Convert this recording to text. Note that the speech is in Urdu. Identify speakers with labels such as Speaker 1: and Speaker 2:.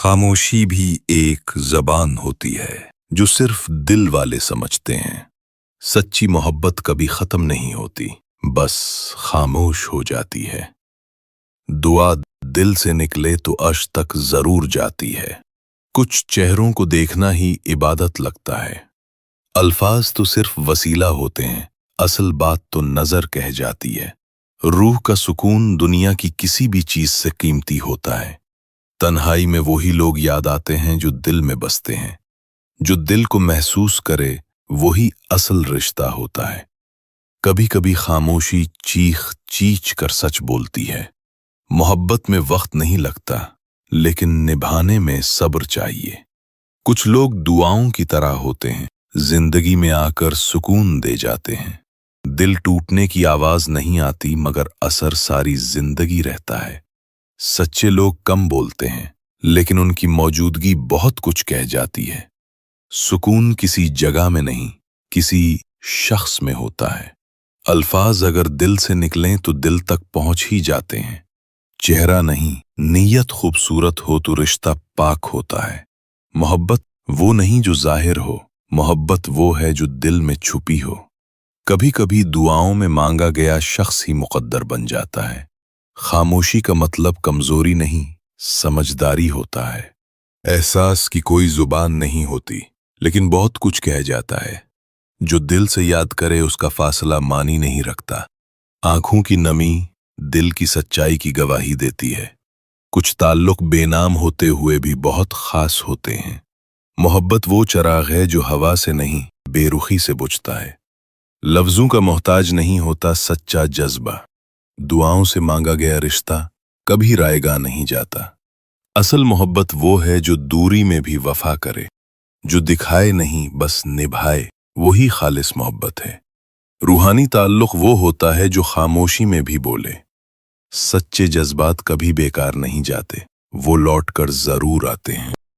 Speaker 1: خاموشی بھی ایک زبان ہوتی ہے جو صرف دل والے سمجھتے ہیں۔ سچی محبت کبھی ختم نہیں ہوتی، بس خاموش ہو جاتی ہے۔ دعا دل سے نکلے تو عرش تک ضرور جاتی ہے۔ کچھ چہروں کو دیکھنا ہی عبادت لگتا ہے۔ الفاظ تو صرف وسیلہ ہوتے ہیں، اصل بات تو نظر کہہ جاتی ہے۔ روح کا سکون دنیا کی کسی بھی چیز سے قیمتی ہوتا ہے۔ تنہائی میں وہی لوگ یاد آتے ہیں جو دل میں بستے ہیں۔ جو دل کو محسوس کرے وہی اصل رشتہ ہوتا ہے۔ کبھی کبھی خاموشی چیخ چیچ کر سچ بولتی ہے۔ محبت میں وقت نہیں لگتا، لیکن نبھانے میں صبر چاہیے۔ کچھ لوگ دعاؤں کی طرح ہوتے ہیں، زندگی میں آ کر سکون دے جاتے ہیں۔ دل ٹوٹنے کی آواز نہیں آتی، مگر اثر ساری زندگی رہتا ہے۔ سچے لوگ کم بولتے ہیں، لیکن ان کی موجودگی بہت کچھ کہہ جاتی ہے۔ سکون کسی جگہ میں نہیں، کسی شخص میں ہوتا ہے۔ الفاظ اگر دل سے نکلیں تو دل تک پہنچ ہی جاتے ہیں۔ چہرہ نہیں، نیت خوبصورت ہو تو رشتہ پاک ہوتا ہے۔ محبت وہ نہیں جو ظاہر ہو، محبت وہ ہے جو دل میں چھپی ہو۔ کبھی کبھی دعاؤں میں مانگا گیا شخص ہی مقدر بن جاتا ہے۔ خاموشی کا مطلب کمزوری نہیں، سمجھداری ہوتا ہے۔ احساس کی کوئی زبان نہیں ہوتی، لیکن بہت کچھ کہہ جاتا ہے۔ جو دل سے یاد کرے اس کا فاصلہ معنی نہیں رکھتا۔ آنکھوں کی نمی دل کی سچائی کی گواہی دیتی ہے۔ کچھ تعلق بے نام ہوتے ہوئے بھی بہت خاص ہوتے ہیں۔ محبت وہ چراغ ہے جو ہوا سے نہیں، بے رخی سے بجھتا ہے۔ لفظوں کا محتاج نہیں ہوتا سچا جذبہ۔ دعاؤں سے مانگا گیا رشتہ کبھی رائے گاہ نہیں جاتا۔ اصل محبت وہ ہے جو دوری میں بھی وفا کرے، جو دکھائے نہیں بس نبھائے، وہی خالص محبت ہے۔ روحانی تعلق وہ ہوتا ہے جو خاموشی میں بھی بولے۔ سچے جذبات کبھی بیکار نہیں جاتے، وہ لوٹ کر ضرور آتے ہیں۔